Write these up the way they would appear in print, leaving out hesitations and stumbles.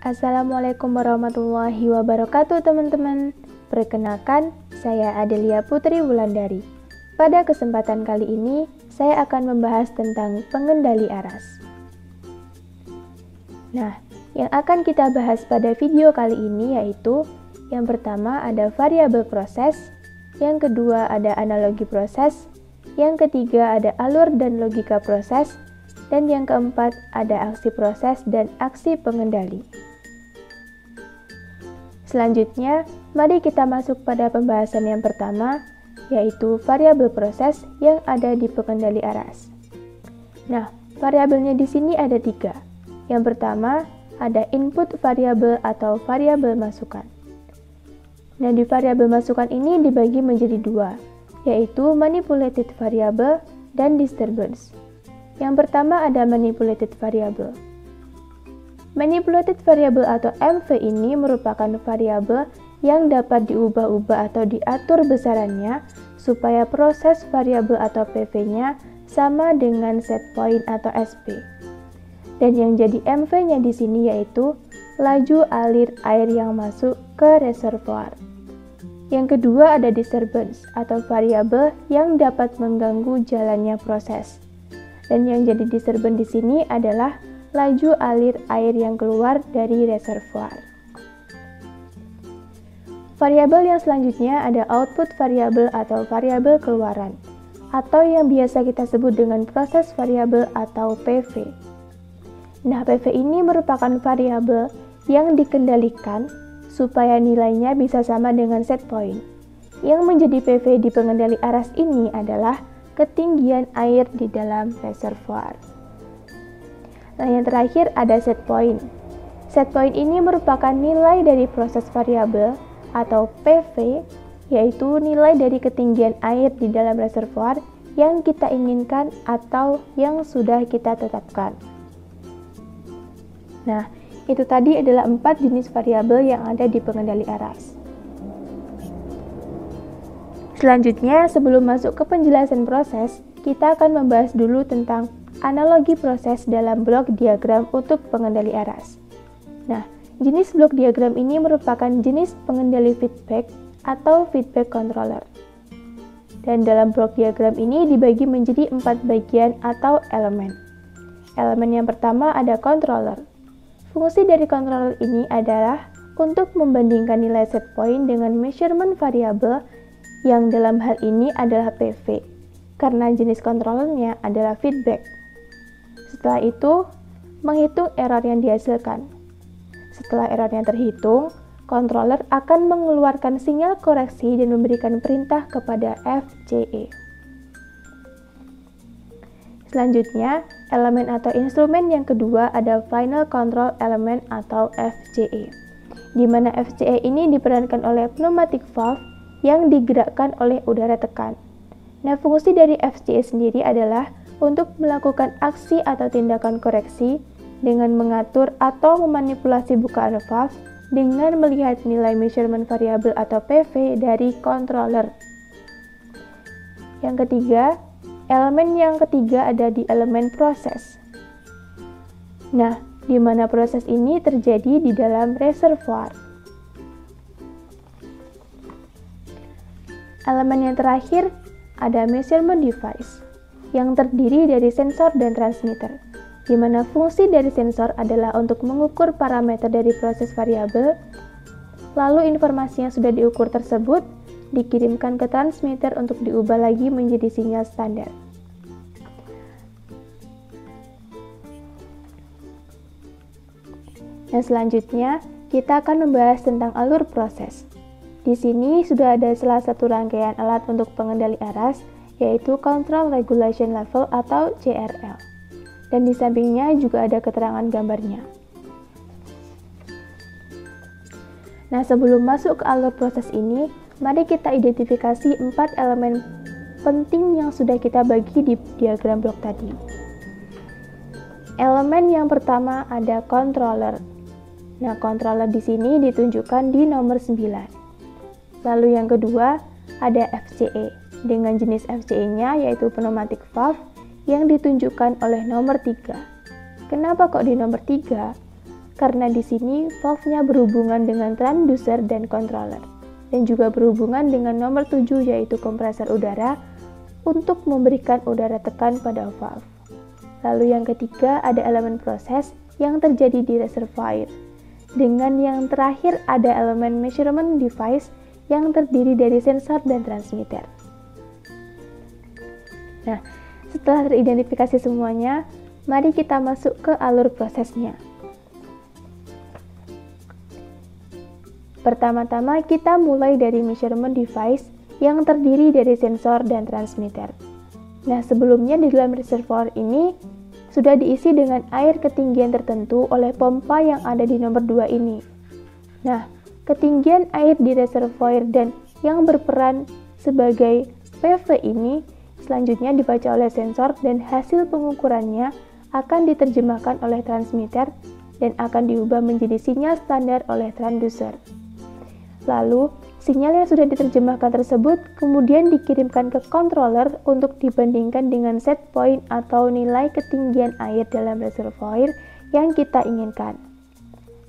Assalamualaikum warahmatullahi wabarakatuh teman-teman. Perkenalkan, saya Adelia Putri Wulandari. Pada kesempatan kali ini, saya akan membahas tentang pengendali aras. Nah, yang akan kita bahas pada video kali ini yaitu yang pertama ada variabel proses, yang kedua ada analogi proses, yang ketiga ada alur dan logika proses, dan yang keempat ada aksi proses dan aksi pengendali. Selanjutnya, mari kita masuk pada pembahasan yang pertama, yaitu variabel proses yang ada di pengendali aras. Nah, variabelnya di sini ada 3. Yang pertama, ada input variabel atau variabel masukan. Nah, di variabel masukan ini dibagi menjadi 2, yaitu manipulated variable dan disturbance. Yang pertama ada manipulated variable. Manipulated variable atau MV ini merupakan variabel yang dapat diubah-ubah atau diatur besarannya supaya proses variabel atau PV-nya sama dengan set point atau SP. Dan yang jadi MV-nya di sini yaitu laju alir air yang masuk ke reservoir. Yang kedua ada disturbance atau variabel yang dapat mengganggu jalannya proses. Dan yang jadi disturbance di sini adalah laju alir air yang keluar dari reservoir. Variabel yang selanjutnya ada output variabel atau variabel keluaran, atau yang biasa kita sebut dengan proses variabel atau PV. Nah, PV ini merupakan variabel yang dikendalikan supaya nilainya bisa sama dengan set point. Yang menjadi PV di pengendali aras ini adalah ketinggian air di dalam reservoir. Nah, yang terakhir ada set point. Set point ini merupakan nilai dari proses variabel atau PV, yaitu nilai dari ketinggian air di dalam reservoir yang kita inginkan atau yang sudah kita tetapkan. Nah, itu tadi adalah 4 jenis variabel yang ada di pengendali aras. Selanjutnya, sebelum masuk ke penjelasan proses, kita akan membahas dulu tentang analogi proses dalam blok diagram untuk pengendali aras. Nah, jenis blok diagram ini merupakan jenis pengendali feedback atau feedback controller. Dan dalam blok diagram ini dibagi menjadi 4 bagian atau elemen. Elemen yang pertama ada controller. Fungsi dari controller ini adalah untuk membandingkan nilai set point dengan measurement variable yang dalam hal ini adalah PV, karena jenis controllernya adalah feedback. Setelah itu, menghitung error yang dihasilkan. Setelah errornya terhitung, controller akan mengeluarkan sinyal koreksi dan memberikan perintah kepada FCE. Selanjutnya, elemen atau instrumen yang kedua ada Final Control Element atau FCE, di mana FCE ini diperankan oleh pneumatic valve yang digerakkan oleh udara tekan. Nah, fungsi dari FCE sendiri adalah untuk melakukan aksi atau tindakan koreksi dengan mengatur atau memanipulasi bukaan valve dengan melihat nilai measurement variable atau PV dari controller. Yang ketiga, elemen yang ketiga ada di elemen proses. Nah, di mana proses ini terjadi di dalam reservoir. Elemen yang terakhir ada measurement device yang terdiri dari sensor dan transmitter, di mana fungsi dari sensor adalah untuk mengukur parameter dari proses variabel, lalu informasi yang sudah diukur tersebut dikirimkan ke transmitter untuk diubah lagi menjadi sinyal standar. Nah, selanjutnya kita akan membahas tentang alur proses. Di sini sudah ada salah satu rangkaian alat untuk pengendali aras, yaitu Control Regulation Level atau CRL. Dan di sampingnya juga ada keterangan gambarnya. Nah, sebelum masuk ke alur proses ini, mari kita identifikasi 4 elemen penting yang sudah kita bagi di diagram blok tadi. Elemen yang pertama ada controller. Nah, controller di sini ditunjukkan di nomor 9. Lalu yang kedua ada FCE. Dengan jenis FCE-nya yaitu pneumatic valve yang ditunjukkan oleh nomor 3. Kenapa kok di nomor 3? karena di sini valve-nya berhubungan dengan transducer dan controller, dan juga berhubungan dengan nomor 7 yaitu kompresor udara untuk memberikan udara tekan pada valve. Lalu yang ketiga ada elemen proses yang terjadi di reservoir. Dengan yang terakhir ada elemen measurement device yang terdiri dari sensor dan transmitter. Nah, setelah teridentifikasi semuanya, mari kita masuk ke alur prosesnya. Pertama-tama kita mulai dari measurement device yang terdiri dari sensor dan transmitter. Nah, sebelumnya di dalam reservoir ini sudah diisi dengan air ketinggian tertentu oleh pompa yang ada di nomor 2 ini. Nah, ketinggian air di reservoir dan yang berperan sebagai PV ini selanjutnya dibaca oleh sensor dan hasil pengukurannya akan diterjemahkan oleh transmitter dan akan diubah menjadi sinyal standar oleh transducer. Lalu, sinyal yang sudah diterjemahkan tersebut kemudian dikirimkan ke controller untuk dibandingkan dengan set point atau nilai ketinggian air dalam reservoir yang kita inginkan.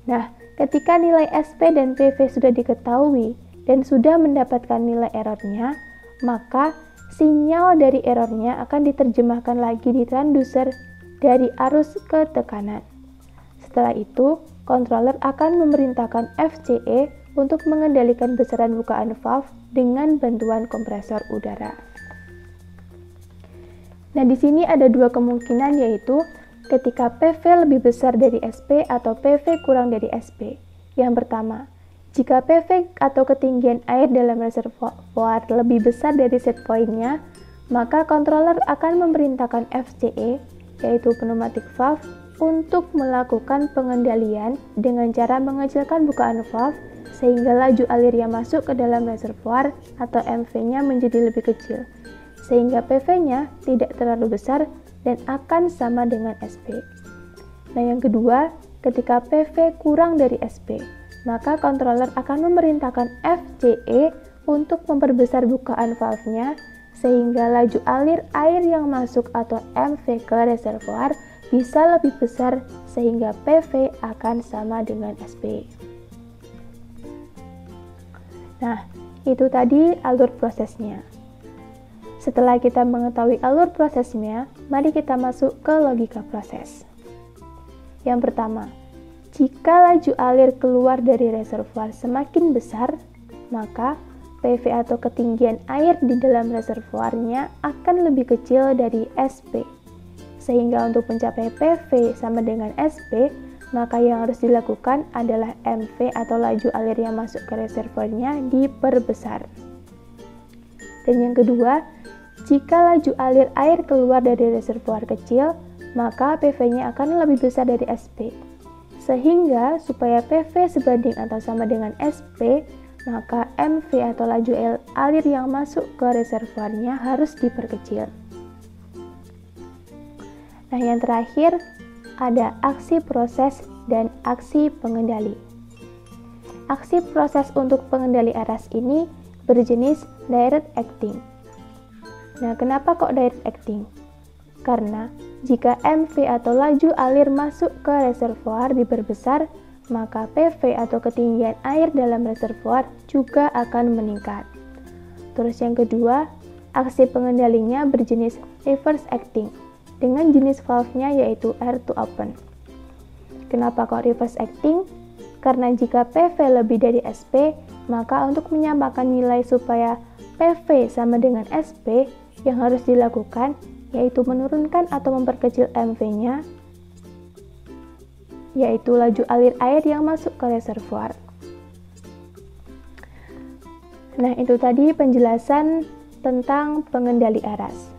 Nah, ketika nilai SP dan PV sudah diketahui dan sudah mendapatkan nilai errornya, maka sinyal dari errornya akan diterjemahkan lagi di transducer dari arus ke tekanan. Setelah itu, controller akan memerintahkan FCE untuk mengendalikan besaran bukaan valve dengan bantuan kompresor udara. Nah, di sini ada dua kemungkinan, yaitu ketika PV lebih besar dari SP atau PV kurang dari SP. Yang pertama, jika PV atau ketinggian air dalam reservoir lebih besar dari set point-nya, maka controller akan memerintahkan FCE, yaitu pneumatic valve, untuk melakukan pengendalian dengan cara mengecilkan bukaan valve sehingga laju alir yang masuk ke dalam reservoir atau MV-nya menjadi lebih kecil, sehingga PV-nya tidak terlalu besar dan akan sama dengan SP. Nah, yang kedua, ketika PV kurang dari SP, maka controller akan memerintahkan FCE untuk memperbesar bukaan valve-nya sehingga laju alir air yang masuk atau MV ke reservoir bisa lebih besar sehingga PV akan sama dengan SP. Nah, itu tadi alur prosesnya. Setelah kita mengetahui alur prosesnya, mari kita masuk ke logika proses. Yang pertama, jika laju alir keluar dari reservoir semakin besar, maka PV atau ketinggian air di dalam reservoirnya akan lebih kecil dari SP. Sehingga untuk mencapai PV sama dengan SP, maka yang harus dilakukan adalah MV atau laju alir yang masuk ke reservoirnya diperbesar. Dan yang kedua, jika laju alir air keluar dari reservoir kecil, maka PV-nya akan lebih besar dari SP. Sehingga supaya PV sebanding atau sama dengan SP, maka MV atau laju alir yang masuk ke reservoirnya harus diperkecil. Nah, yang terakhir ada aksi proses dan aksi pengendali. Aksi proses untuk pengendali aras ini berjenis direct acting. Nah, kenapa kok direct acting? Karena jika MV atau laju alir masuk ke reservoir diperbesar, maka PV atau ketinggian air dalam reservoir juga akan meningkat. Terus yang kedua, aksi pengendalinya berjenis reverse acting dengan jenis valve-nya yaitu air to open. Kenapa kok reverse acting? Karena jika PV lebih dari SP, maka untuk menyamakan nilai supaya PV sama dengan SP, yang harus dilakukan yaitu menurunkan atau memperkecil MV-nya, yaitu laju alir air yang masuk ke reservoir. Nah, itu tadi penjelasan tentang pengendali aras.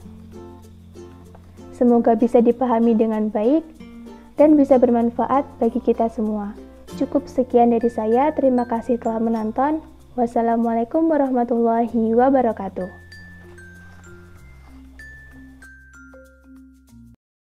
Semoga bisa dipahami dengan baik dan bisa bermanfaat bagi kita semua. Cukup sekian dari saya, terima kasih telah menonton. Wassalamualaikum warahmatullahi wabarakatuh.